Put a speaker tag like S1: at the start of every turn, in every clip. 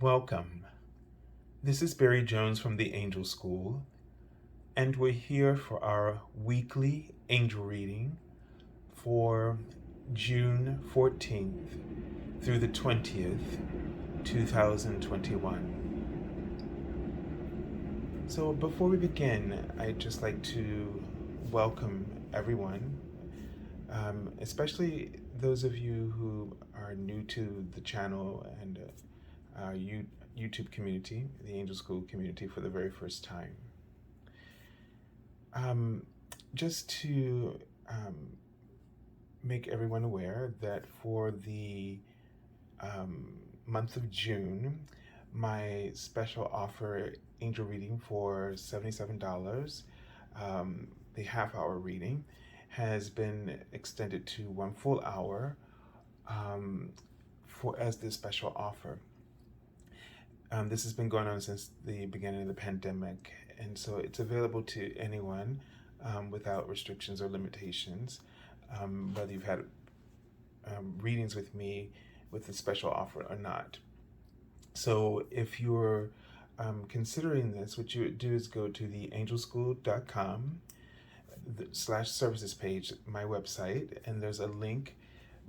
S1: Welcome. This is Barry Jones from the Angel School, and we're here for our weekly angel reading for June 14th through the 20th, 2021. So before we begin, I'd just like to welcome everyone, especially those of you who are new to the channel and our YouTube community, the Angel School community, for the very first time. Just to make everyone aware that for the month of June, my special offer angel reading for $77, the half-hour reading, has been extended to 1 full hour as the special offer. This has been going on since the beginning of the pandemic, and so it's available to anyone without restrictions or limitations, whether you've had readings with me with the special offer or not. So if you're considering this, what you would do is go to the angelschool.com/services page, my website, and there's a link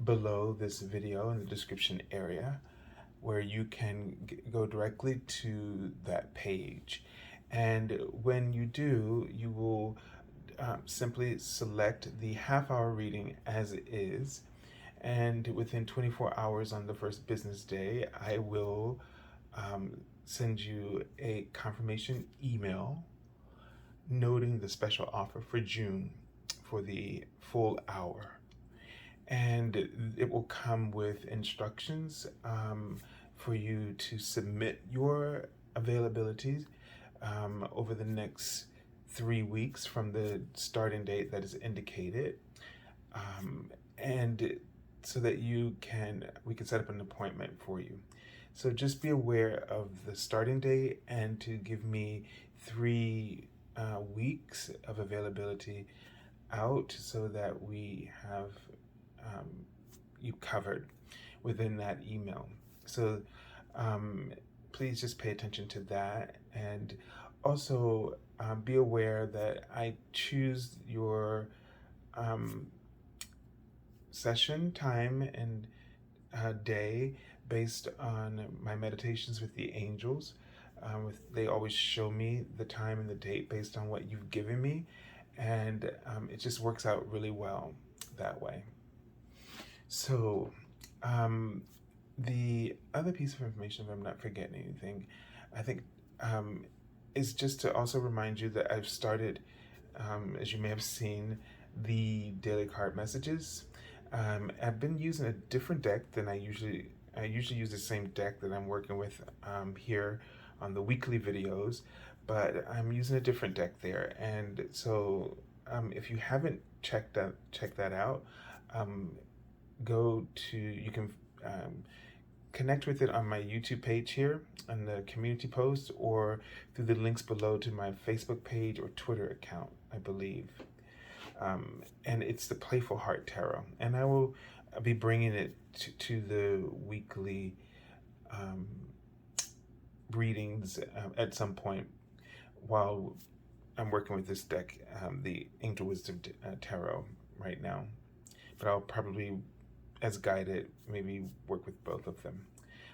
S1: below this video in the description area where you can go directly to that page. And when you do, you will simply select the half-hour reading as it is, and within 24 hours on the first business day, I will send you a confirmation email noting the special offer for June for the full hour. And it will come with instructions for you to submit your availabilities over the next 3 weeks from the starting date that is indicated, and so that we can set up an appointment for you. So just be aware of the starting date and to give me 3 weeks of availability out so that we have you covered within that email. So please just pay attention to that, and also be aware that I choose your session time and day based on my meditations with the angels. They always show me the time and the date based on what you've given me, and it just works out really well that way. So the other piece of information, if I'm not forgetting anything, I think is just to also remind you that I've started, as you may have seen, the daily card messages. I've been using a different deck than I usually use the same deck that I'm working with here on the weekly videos, but I'm using a different deck there. And so if you haven't checked that out, you can connect with it on my YouTube page here on the community post, or through the links below to my Facebook page or Twitter account, I believe. And it's the Playful Heart Tarot, and I will be bringing it to the weekly readings at some point while I'm working with this deck, the Angel Wisdom Tarot right now. But I'll probably, as guided, maybe work with both of them.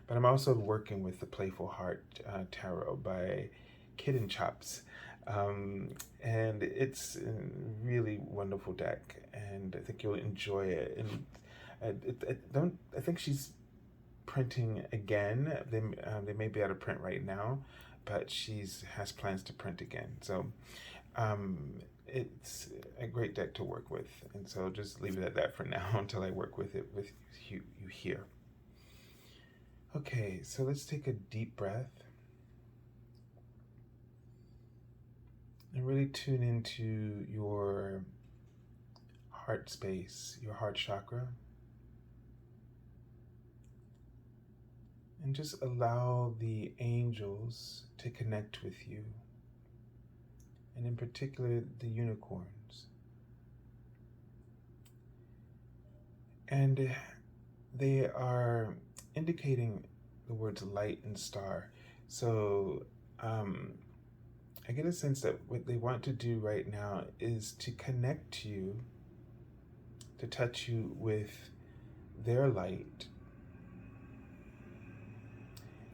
S1: But I'm also working with the Playful Heart Tarot by Kitten Chops. And it's a really wonderful deck, and I think you'll enjoy it. And I think she's printing again. They may be out of print right now, but has plans to print again. So it's a great deck to work with, and so just leave it at that for now until I work with it with you here. Okay, so let's take a deep breath and really tune into your heart space, your heart chakra, and just allow the angels to connect with you, and in particular the unicorns. And they are indicating the words light and star. So I get a sense that what they want to do right now is to connect you, to touch you with their light,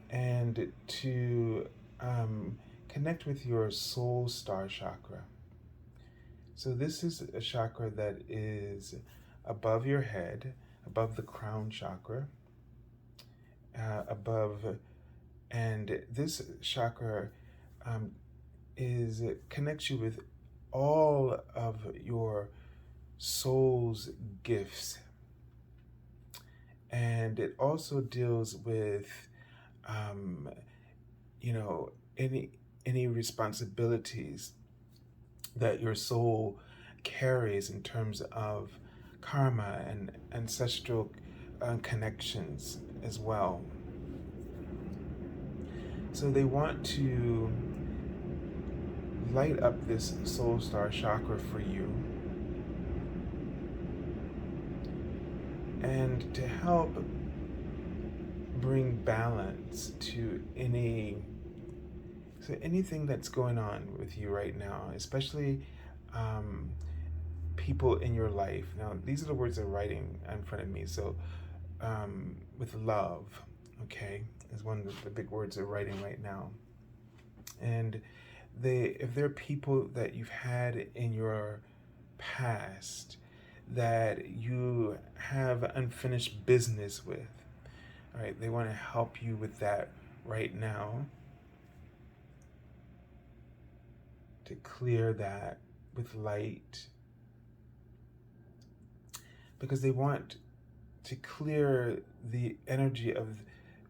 S1: and to connect with your soul star chakra. So this is a chakra that is above your head, above the crown chakra, and this chakra connects you with all of your soul's gifts, and it also deals with any responsibilities that your soul carries in terms of karma and ancestral connections as well. So they want to light up this soul star chakra for you, and to help bring balance to anything that's going on with you right now, especially people in your life. Now, these are the words they're writing in front of me. So, with love, okay, is one of the big words they're writing right now. And if there are people that you've had in your past that you have unfinished business with, all right, they want to help you with that right now, to clear that with light, because they want to clear the energy of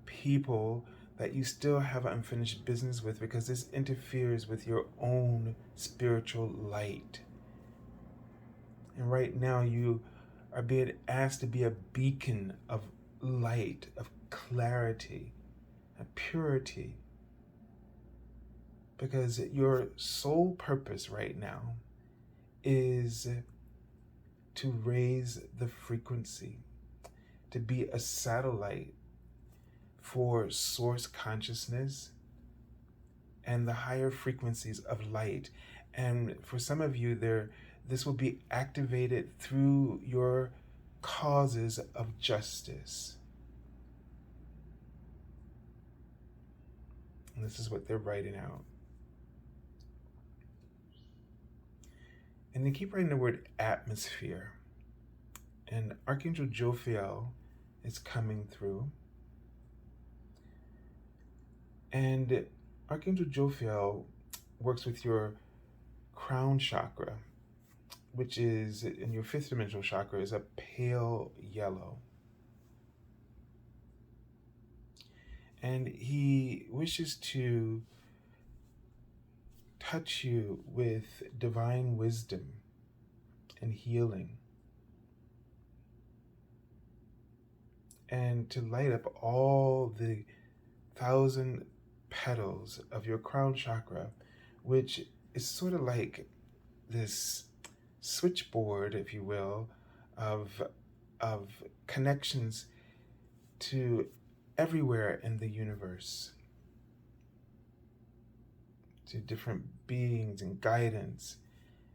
S1: people that you still have unfinished business with, because this interferes with your own spiritual light. And right now you are being asked to be a beacon of light, of clarity, and purity, because your sole purpose right now is to raise the frequency, to be a satellite for source consciousness and the higher frequencies of light. And for some of you, this will be activated through your causes of justice. And this is what they're writing out. And they keep writing the word atmosphere. And Archangel Zadkiel is coming through. And Archangel Zadkiel works with your crown chakra, which is, in your fifth dimensional chakra, is a pale yellow. And he wishes to touch you with divine wisdom and healing, and to light up all the 1,000 petals of your crown chakra, which is sort of like this switchboard, if you will, of connections to everywhere in the universe, to different beings and guidance,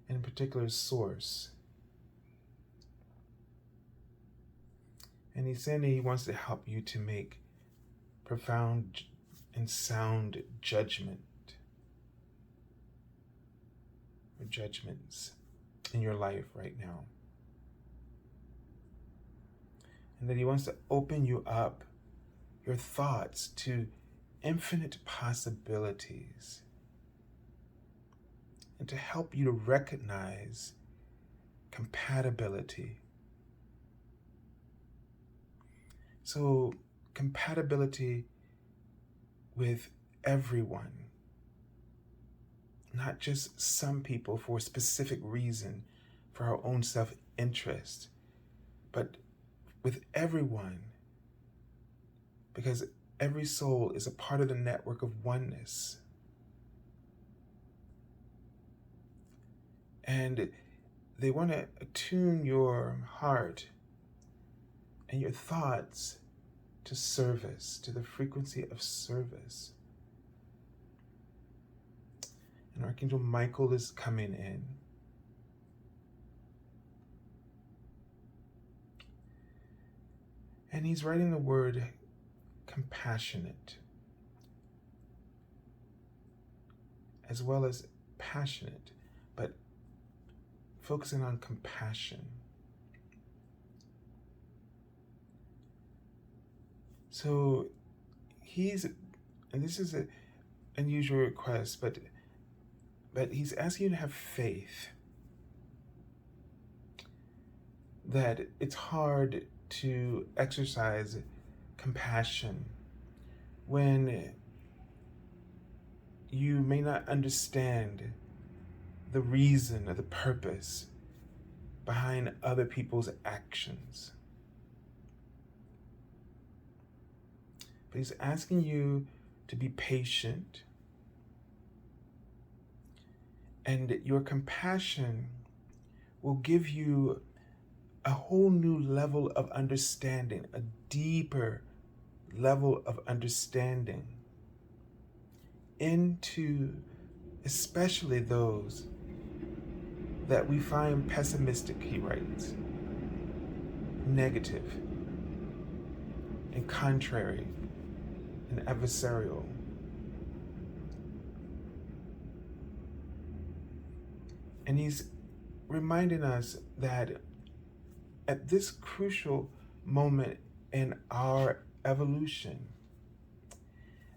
S1: and in particular source. And he's saying that he wants to help you to make profound and sound judgment, or judgments in your life right now. And that he wants to open you up, your thoughts, to infinite possibilities, and to help you to recognize compatibility. So, compatibility with everyone, not just some people for a specific reason, for our own self-interest, but with everyone, because every soul is a part of the network of oneness. And they want to attune your heart and your thoughts to service, to the frequency of service. And Archangel Michael is coming in. And he's writing the word compassionate, as well as passionate, but focusing on compassion. So and this is an unusual request, but he's asking you to have faith that it's hard to exercise compassion when you may not understand the reason or the purpose behind other people's actions. But he's asking you to be patient, and your compassion will give you a whole new level of understanding, a deeper level of understanding into especially those that we find pessimistic, he writes, negative and contrary and adversarial. And he's reminding us that at this crucial moment in our evolution,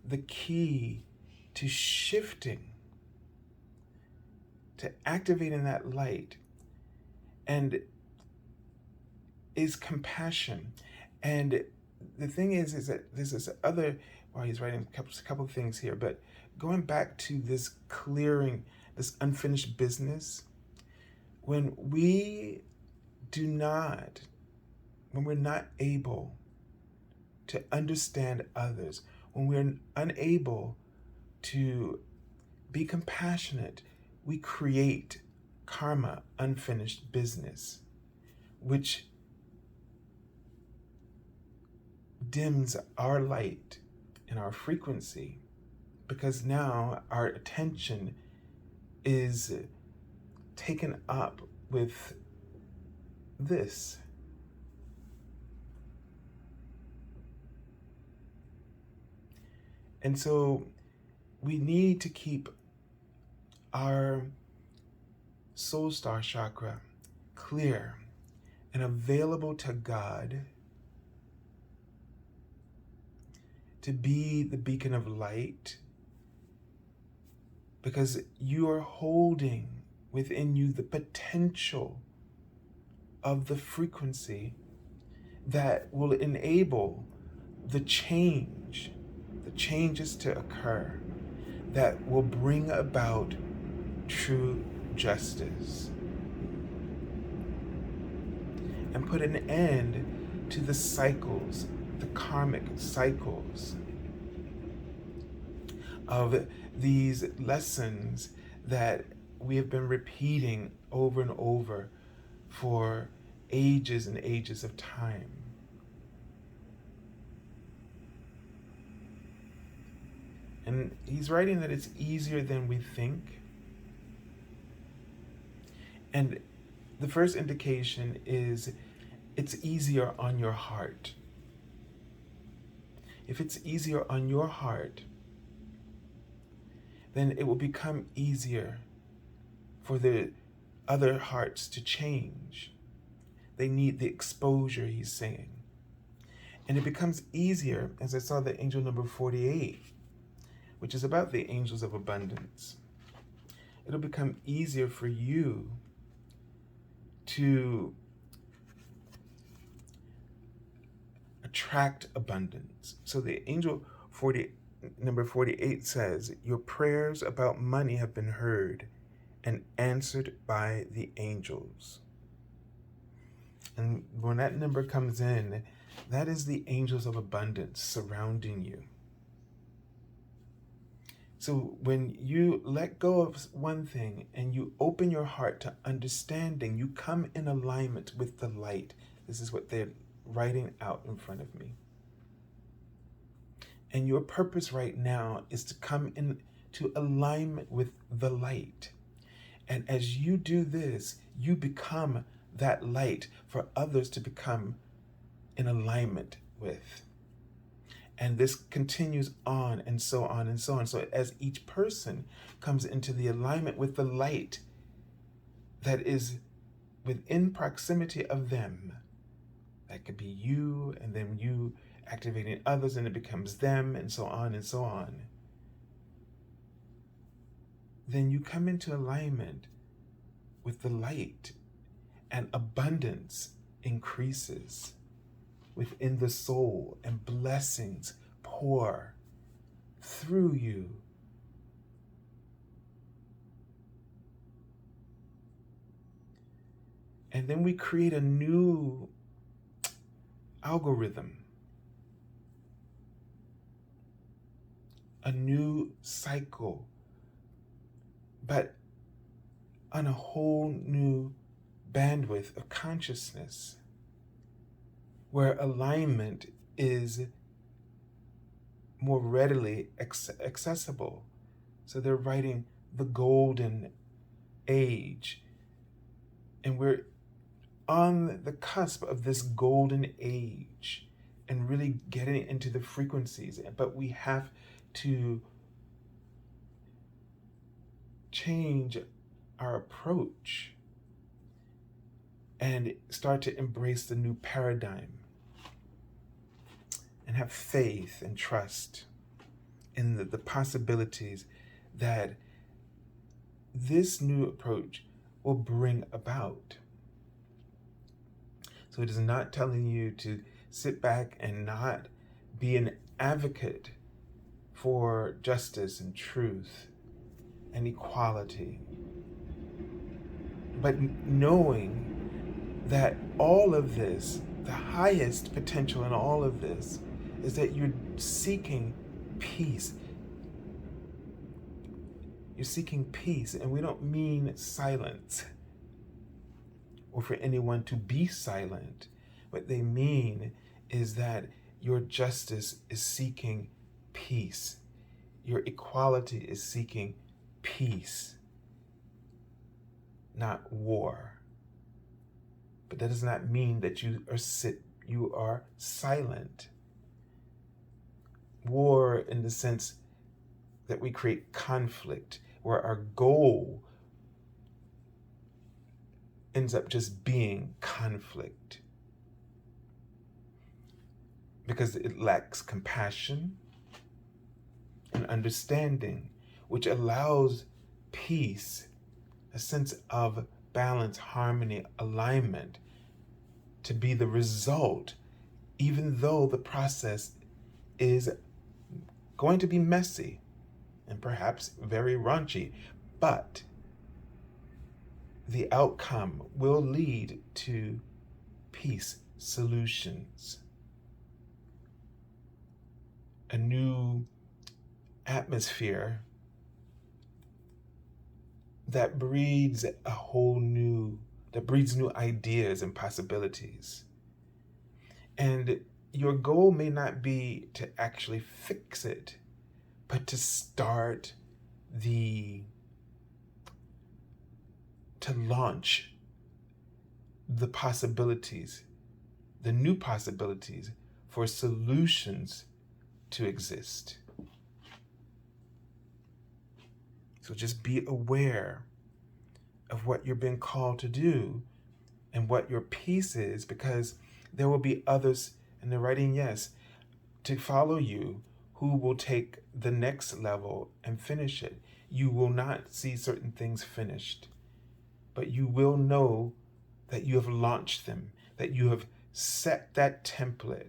S1: the key to shifting, to activating that light, and is compassion. And the thing is that there's this other, he's writing a couple of things here, but going back to this clearing, this unfinished business, when we're not able to understand others, when we're unable to be compassionate, we create karma, unfinished business, which dims our light and our frequency, because now our attention is taken up with this. And so we need to keep our soul star chakra clear and available to God to be the beacon of light, because you are holding within you the potential of the frequency that will enable the changes to occur that will bring about true justice and put an end to the cycles, the karmic cycles of these lessons that we have been repeating over and over for ages and ages of time. And he's writing that it's easier than we think. And the first indication is it's easier on your heart. If it's easier on your heart, then it will become easier for the other hearts to change. They need the exposure, he's saying. And it becomes easier, as I saw the angel number 48, which is about the angels of abundance. It'll become easier for you to attract abundance. So the angel number 48 says, your prayers about money have been heard and answered by the angels. And when that number comes in, that is the angels of abundance surrounding you. So when you let go of one thing and you open your heart to understanding, you come in alignment with the light. This is what they're writing out in front of me. And your purpose right now is to come into alignment with the light. And as you do this, you become that light for others to become in alignment with. And this continues on and so on and so on. So as each person comes into the alignment with the light that is within proximity of them, that could be you, and then you activating others, and it becomes them, and so on and so on. Then you come into alignment with the light, and abundance increases within the soul, and blessings pour through you. And then we create a new algorithm, a new cycle, but on a whole new bandwidth of consciousness, where alignment is more readily accessible. So they're writing the golden age, and we're on the cusp of this golden age and really getting into the frequencies. But we have to change our approach and start to embrace the new paradigm and have faith and trust in the possibilities that this new approach will bring about. So it is not telling you to sit back and not be an advocate for justice and truth and equality, but knowing that all of this, the highest potential in all of this, is that you're seeking peace. You're seeking peace, and we don't mean silence or for anyone to be silent. What they mean is that your justice is seeking peace. Your equality is seeking peace, not war. But that does not mean that you are silent. War in the sense that we create conflict, where our goal ends up just being conflict because it lacks compassion and understanding, which allows peace, a sense of balance, harmony, alignment, to be the result, even though the process is going to be messy and perhaps very raunchy, but the outcome will lead to peace solutions, a new atmosphere that breeds new ideas and possibilities. And your goal may not be to actually fix it, but to start to launch the possibilities, the new possibilities for solutions to exist. So just be aware of what you're being called to do and what your piece is, because there will be others, and they're writing yes, to follow you, who will take the next level and finish it. You will not see certain things finished, but you will know that you have launched them, that you have set that template,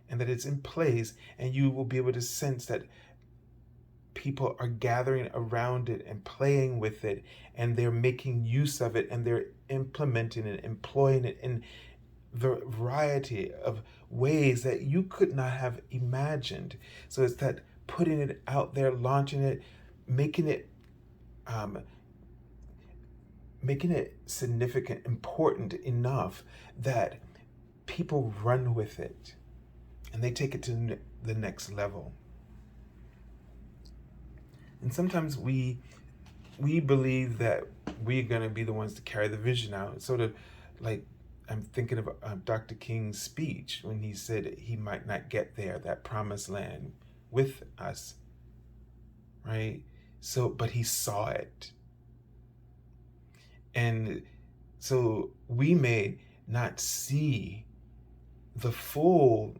S1: and that it's in place, and you will be able to sense that people are gathering around it and playing with it, and they're making use of it, and they're implementing and employing it in the variety of ways that you could not have imagined. So it's that putting it out there, launching it, making it significant, important enough that people run with it and they take it to the next level. And sometimes we believe that we're going to be the ones to carry the vision out. It's sort of like, I'm thinking of Dr. King's speech when he said he might not get there, that promised land with us, right? So, but he saw it. And so we may not see the full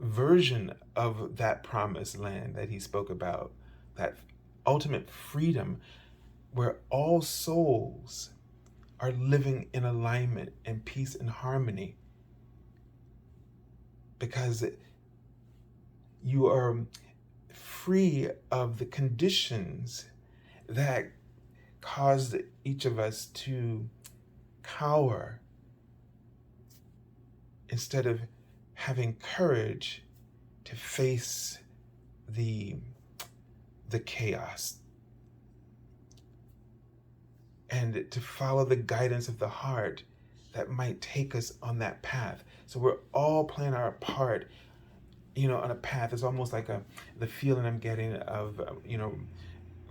S1: version of that promised land that he spoke about, that ultimate freedom where all souls are living in alignment and peace and harmony, because you are free of the conditions that caused each of us to cower instead of having courage to face the chaos and to follow the guidance of the heart that might take us on that path. So we're all playing our part, on a path. It's almost like the feeling I'm getting of,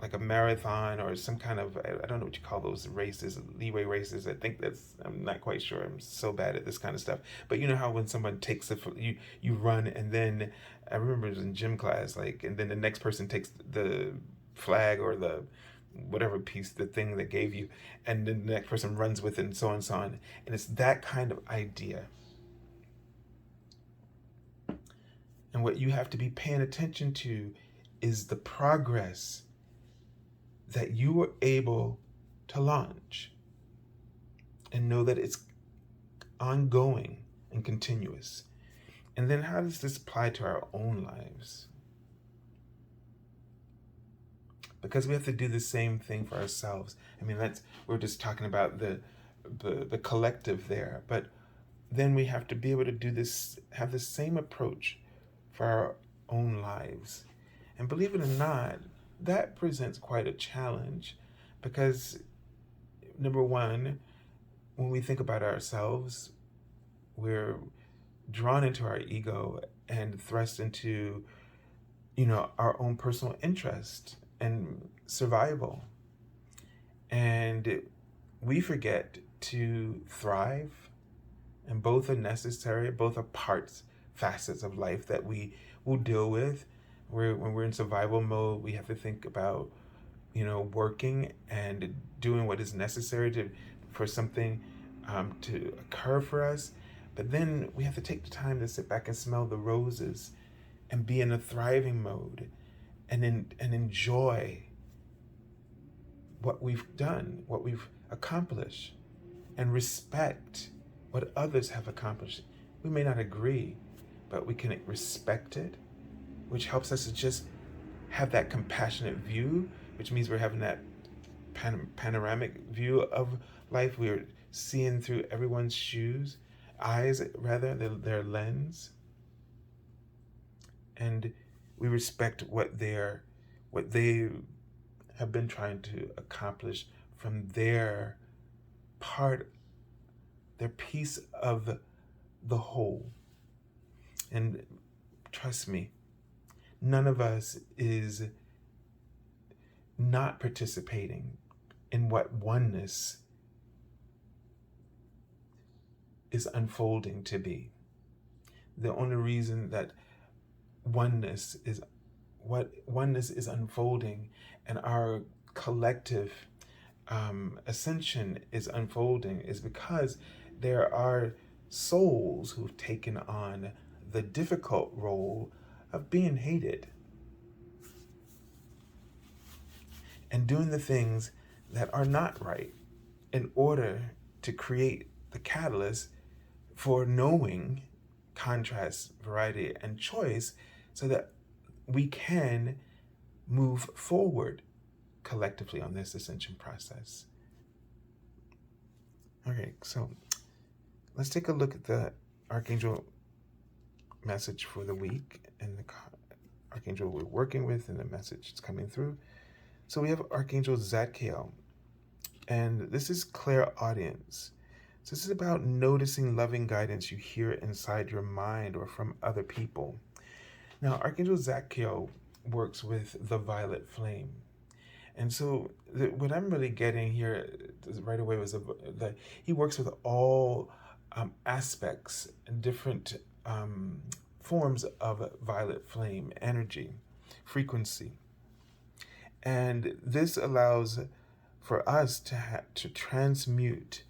S1: like a marathon or some kind of, I don't know what you call those races, leeway races. I'm not quite sure. I'm so bad at this kind of stuff. But you know how when someone takes you run, and then I remember it was in gym class, and then the next person takes the flag or the whatever piece, the thing that gave you, and then the next person runs with it, and so on and so on. And it's that kind of idea. And what you have to be paying attention to is the progress that you were able to launch, and know that it's ongoing and continuous. And then how does this apply to our own lives? Because we have to do the same thing for ourselves. I mean, we're just talking about the collective there, but then we have to be able to do this, have the same approach for our own lives. And believe it or not, that presents quite a challenge, because number one, when we think about ourselves, we're drawn into our ego and thrust into, our own personal interest and survival. And we forget to thrive, and both are necessary, both are facets of life that we will deal with. When we're in survival mode, we have to think about, working and doing what is necessary for something to occur for us. But then we have to take the time to sit back and smell the roses and be in a thriving mode and enjoy what we've done, what we've accomplished, and respect what others have accomplished. We may not agree, but we can respect it, which helps us to just have that compassionate view, which means we're having that panoramic view of life. We're seeing through everyone's eyes, their lens. And we respect what they have been trying to accomplish from their piece of the whole. And trust me, none of us is not participating in what oneness is unfolding to be. The only reason that oneness is unfolding, and our collective ascension is unfolding, is because there are souls who've taken on the difficult role of being hated and doing the things that are not right in order to create the catalyst for knowing, contrast, variety, and choice, so that we can move forward collectively on this ascension process. Okay, so let's take a look at the Archangel message for the week, and the Archangel we're working with, and the message that's coming through. So we have Archangel Zadkiel, and this is clairaudience. So this is about noticing loving guidance you hear inside your mind or from other people. Now, Archangel Zadkiel works with the violet flame. And so what I'm really getting here right away was that he works with all aspects and different forms of violet flame energy, frequency. And this allows for us to transmute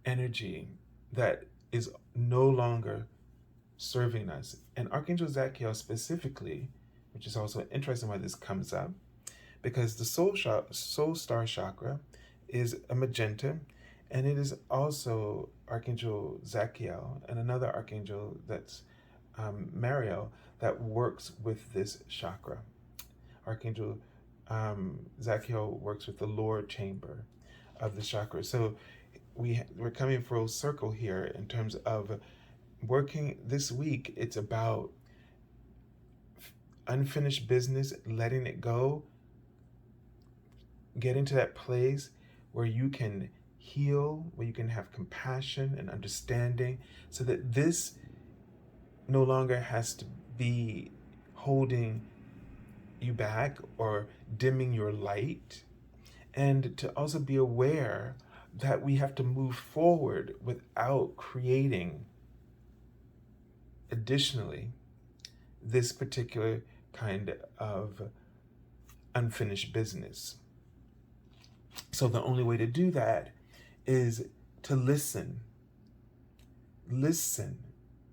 S1: energy that is no longer serving us. And Archangel Zadkiel specifically, which is also interesting why this comes up, because the soul star chakra is a magenta, and it is also Archangel Zadkiel and another archangel that's Mariel that works with this chakra. Archangel Zadkiel works with the lower chamber of the chakra. So we're coming full circle here in terms of working this week. It's about unfinished business, letting it go, getting to that place where you can heal, where you can have compassion and understanding, so that this no longer has to be holding you back or dimming your light. And to also be aware that we have to move forward without creating, additionally, this particular kind of unfinished business. So the only way to do that is to listen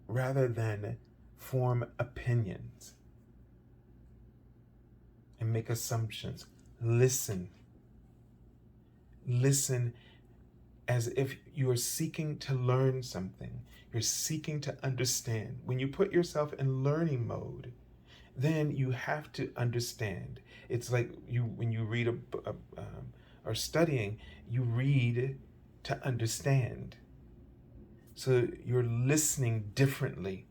S1: rather than form opinions and make assumptions. Listen as if you are seeking to learn something. You're seeking to understand. When you put yourself in learning mode, then you have to understand. It's like when you read or studying, you read to understand. So you're listening differently.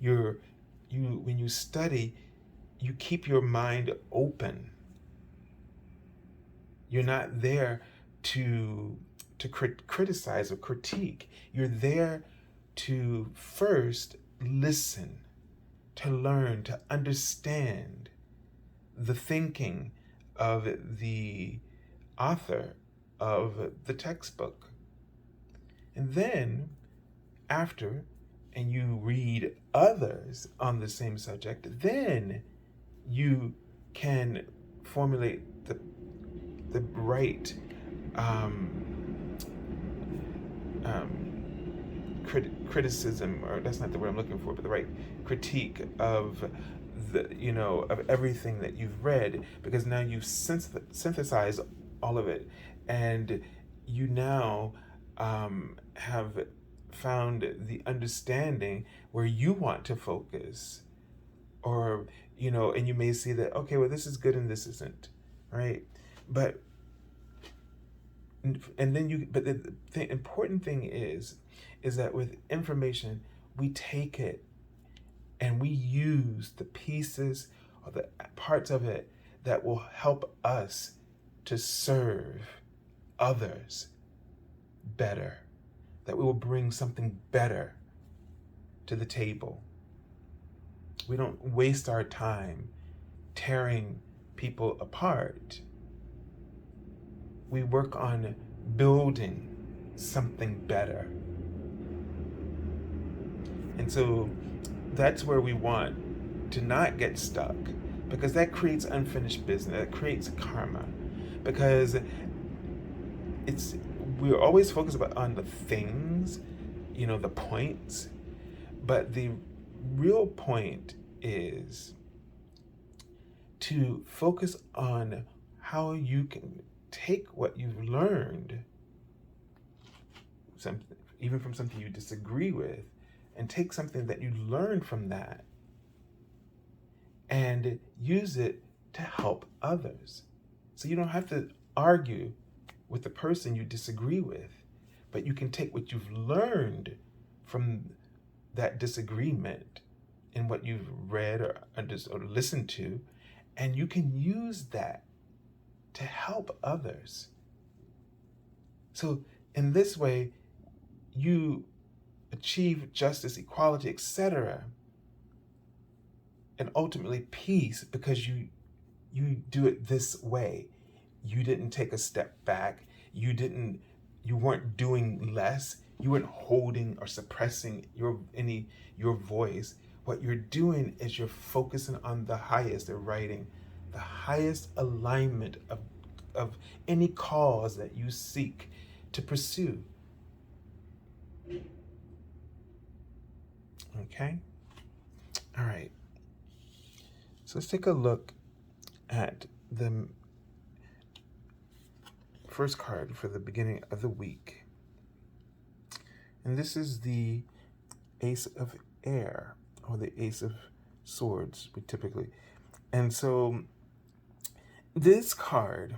S1: When you study, you keep your mind open. You're not there to criticize or critique. You're there to first listen, to learn, to understand the thinking of the author of the textbook. And then after, and you read others on the same subject, then you can formulate the right criticism, or that's not the word I'm looking for, but the right critique of of everything that you've read, because now you've synthesized all of it, and you now have found the understanding where you want to focus, or and you may see that, okay, well, this is good and this isn't, right? But the important thing is that with information, we take it and we use the pieces or the parts of it that will help us to serve others better, that we will bring something better to the table. We don't waste our time tearing people apart. We work on building something better. And so that's where we want to not get stuck, because that creates unfinished business, that creates karma, because we're always focused on the things, the points, but the real point is to focus on how you can take what you've learned, even from something you disagree with, and take something that you learned from that and use it to help others. So you don't have to argue with the person you disagree with, but you can take what you've learned from that disagreement and what you've read or listened to, and you can use that to help others. So In this way, you achieve justice, equality, etc., and ultimately peace, because you do it this way. You didn't take a step back. You weren't doing less. You weren't holding or suppressing your voice. What you're doing is you're focusing on the highest. They're writing the highest alignment of any cause that you seek to pursue. Okay? All right. So let's take a look at the first card for the beginning of the week. And this is the Ace of Air, or the Ace of Swords, typically. And so this card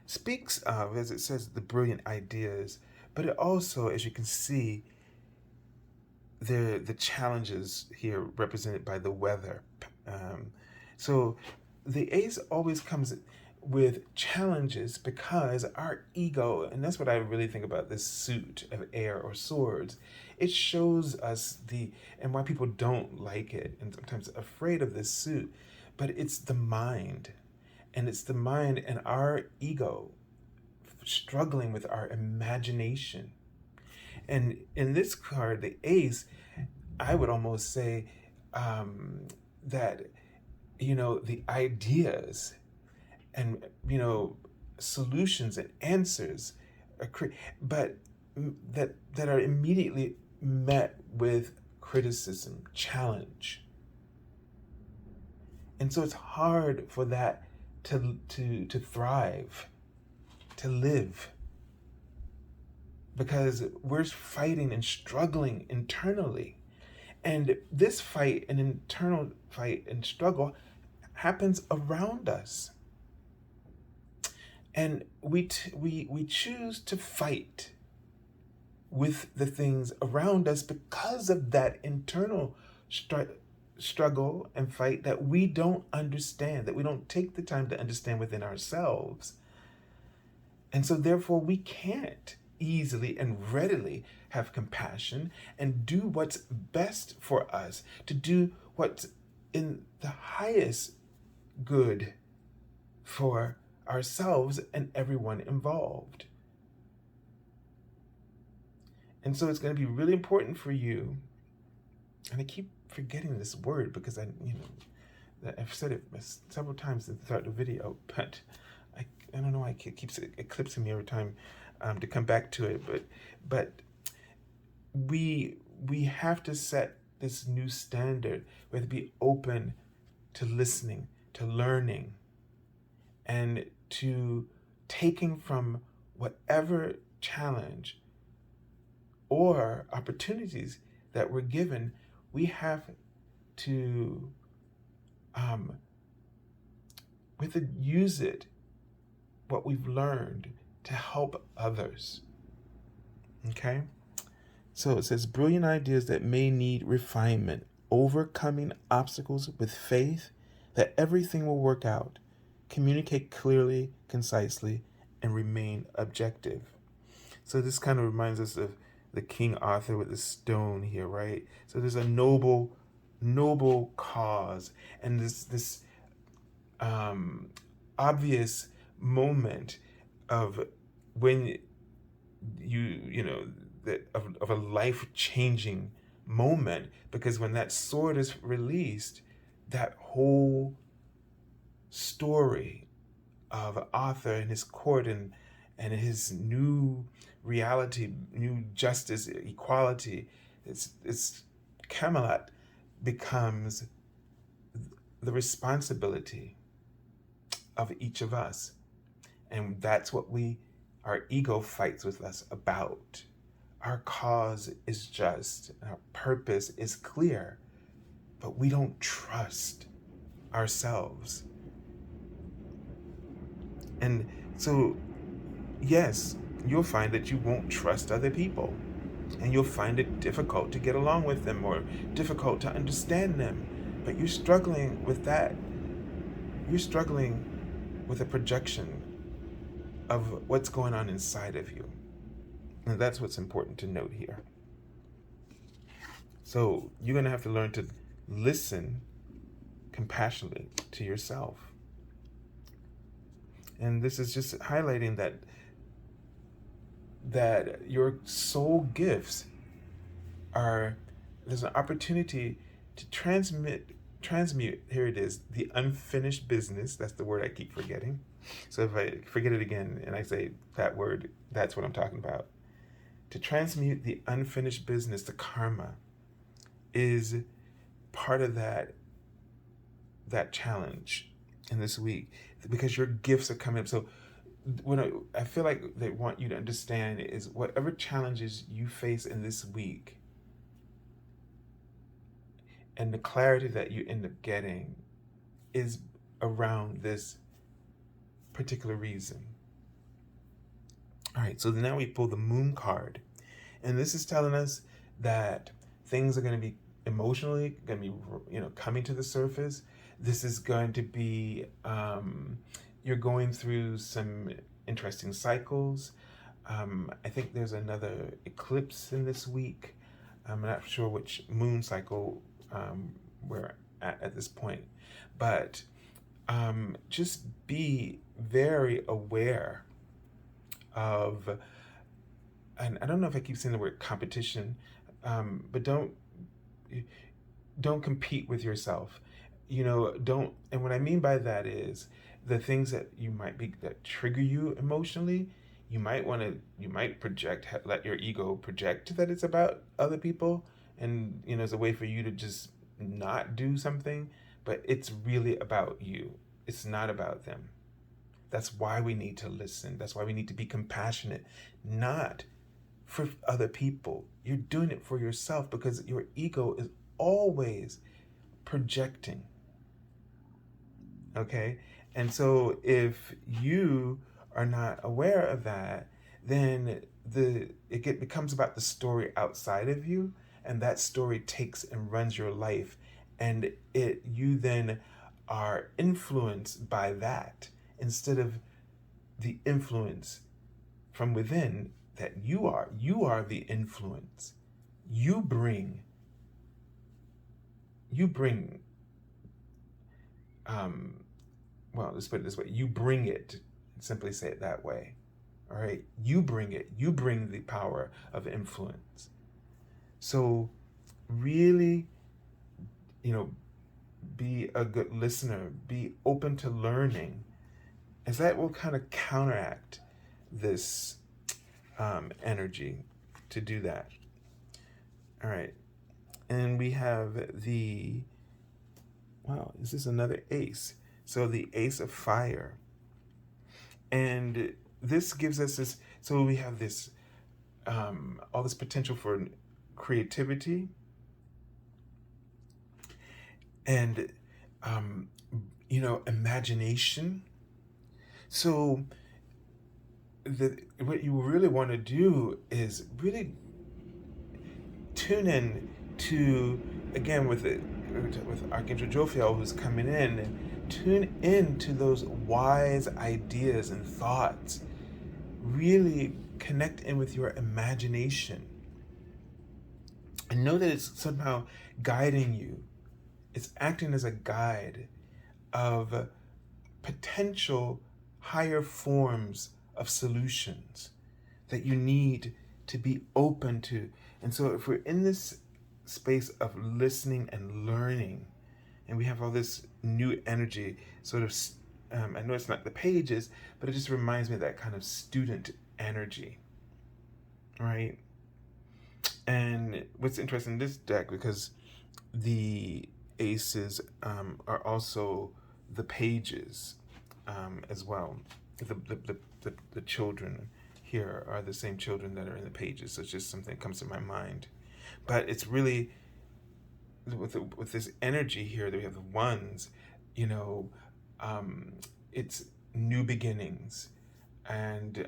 S1: speaks of, as it says, the brilliant ideas, but it also, as you can see, the challenges here represented by the weather. So the ace always comes with challenges because our ego, and that's what I really think about this suit of air or swords, it shows us and why people don't like it and sometimes afraid of this suit, but it's the mind. And it's the mind and our ego struggling with our imagination. And in this card, the ace, I would almost say that, the ideas and, solutions and answers but that are immediately met with criticism, challenge. And so it's hard for that to thrive, to live, because we're fighting and struggling internally. And this fight, an internal fight and struggle, happens around us. And we choose to fight with the things around us because of that internal struggle and fight that we don't understand, that we don't take the time to understand within ourselves. And so therefore we can't easily and readily have compassion and do what's best for us, to do what's in the highest good for ourselves and everyone involved. And so it's going to be really important for you, and I keep forgetting this word because I've said it several times throughout the video, but I don't know why it keeps eclipsing me every time to come back to it. But we have to set this new standard. We have to be open to listening, to learning, and to taking from whatever challenge or opportunities that we're given. We have to use it, what we've learned, to help others. Okay? So it says, brilliant ideas that may need refinement, overcoming obstacles with faith that everything will work out, communicate clearly, concisely, and remain objective. So this kind of reminds us of the King Arthur with the stone here, right? So there's a noble cause, and this obvious moment of when of a life-changing moment, because when that sword is released, that whole story of Arthur and his court and his new reality, new justice, equality, it's Camelot becomes the responsibility of each of us. And that's what our ego fights with us about. Our cause is just, our purpose is clear, but we don't trust ourselves. And so, yes, you'll find that you won't trust other people, and you'll find it difficult to get along with them or difficult to understand them, but you're struggling with that. You're struggling with a projection of what's going on inside of you. And that's what's important to note here. So you're going to have to learn to listen compassionately to yourself. And this is just highlighting that your soul gifts there's an opportunity to transmute, here it is, the unfinished business. That's the word I keep forgetting. So if I forget it again and I say that word, that's what I'm talking about. To transmute the unfinished business, the karma, is part of that challenge in this week, because your gifts are coming up. So what I feel like they want you to understand is whatever challenges you face in this week, and the clarity that you end up getting is around this particular reason. All right, so now we pull the moon card. And this is telling us that things are going to be emotionally going to be, coming to the surface. This is going to be, you're going through some interesting cycles. I think there's another eclipse in this week. I'm not sure which moon cycle we're at this point, but just be very aware of, and I don't know if I keep saying the word competition, but don't compete with yourself. Don't, and what I mean by that is the things that that trigger you emotionally, you might project, let your ego project that it's about other people, and as a way for you to just not do something, but it's really about you. It's not about them. That's why we need to listen. That's why we need to be compassionate, not for other people. You're doing it for yourself, because your ego is always projecting. Okay? And so if you are not aware of that, then it becomes about the story outside of you, and that story takes and runs your life, and you then are influenced by that instead of the influence from within that you are. You are the influence. You bring well, let's put it this way, you bring it. Simply say it that way. All right, you bring it. You bring the power of influence. So really, be a good listener, be open to learning, as that will kind of counteract this energy to do that. All right, and we have is this another ace? So the ace of fire. And this gives us this, so we have this, all this potential for creativity and, imagination. So what you really want to do is really tune in to, again, with Archangel Zadkiel, who's coming in, tune in to those wise ideas and thoughts. Really connect in with your imagination. And know that it's somehow guiding you. It's acting as a guide of potential higher forms of solutions that you need to be open to. And so if we're in this space of listening and learning, and we have all this new energy, sort of, I know it's not the pages, but it just reminds me of that kind of student energy, right? And what's interesting in this deck, because the aces are also the pages as well. The children here are the same children that are in the pages, so it's just something that comes to my mind. But it's really, with this energy here that we have the ones, it's new beginnings, and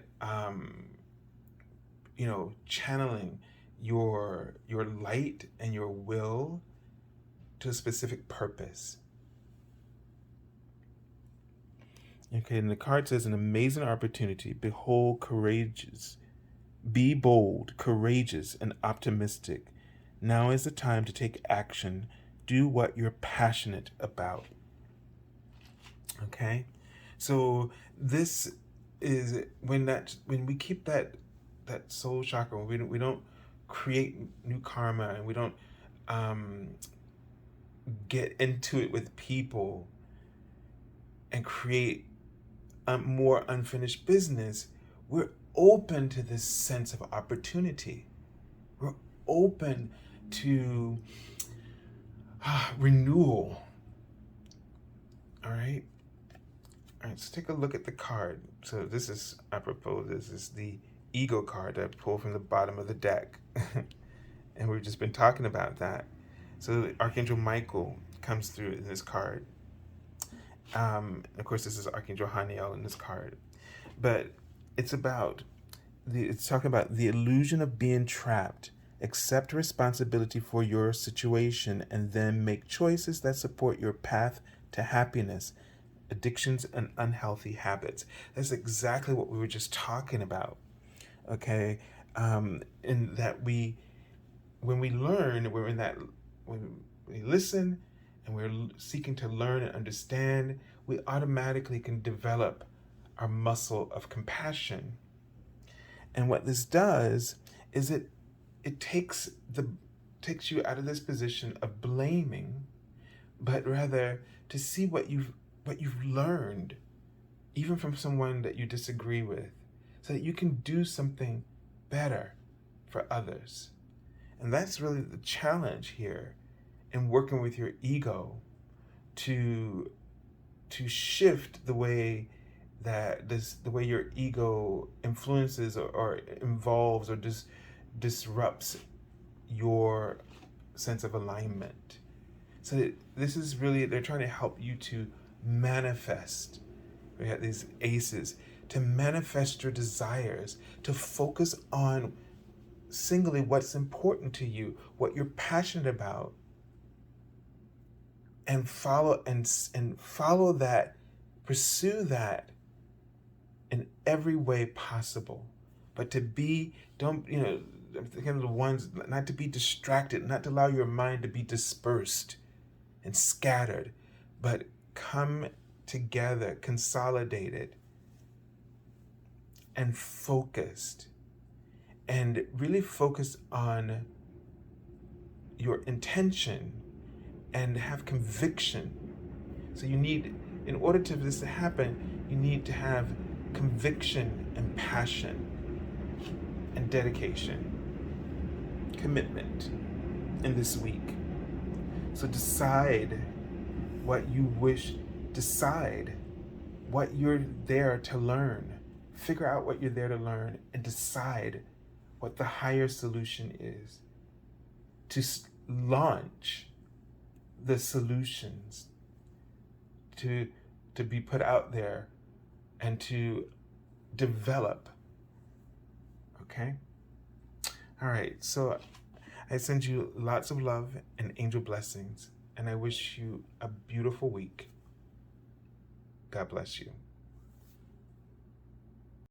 S1: channeling your light and your will to a specific purpose. Okay, and the card says, an amazing opportunity. Behold, courageous Be bold, courageous, and optimistic. Now is the time to take action. Do what you're passionate about. Okay? So this is when we keep that soul chakra, we don't create new karma, and we don't get into it with people and create more unfinished business. We're open to this sense of opportunity. We're open to renewal. All right. All right, so take a look at the card. So this is apropos. This is the ego card that I pulled from the bottom of the deck. And we've just been talking about that. So Archangel Michael comes through in this card. Of course, this is Archangel Haniel in this card. But it's talking about the illusion of being trapped. Accept responsibility for your situation and then make choices that support your path to happiness. Addictions and unhealthy habits. That's exactly what we were just talking about. Okay, in that when we learn, when we listen, and we're seeking to learn and understand, we automatically can develop our muscle of compassion. And what this does is it takes you out of this position of blaming, but rather to see what you've learned, even from someone that you disagree with, so that you can do something better for others. And that's really the challenge here in working with your ego to shift the way the way your ego influences or involves or disrupts your sense of alignment. So this is really, they're trying to help you to manifest. We have these aces to manifest your desires, to focus on singly what's important to you, what you're passionate about, and follow that, pursue that in every way possible. But to be, don't, I'm thinking of the ones, not to be distracted, not to allow your mind to be dispersed and scattered, but come together, consolidated, and focused, and really focus on your intention and have conviction. So you need, in order for this to happen, you need to have conviction and passion and dedication, commitment in this week. So decide what you wish, decide what you're there to learn. Figure out what you're there to learn and decide what the higher solution is. To launch the solutions, to be put out there and to develop. Okay? All right, so I send you lots of love and angel blessings, and I wish you a beautiful week. God bless you.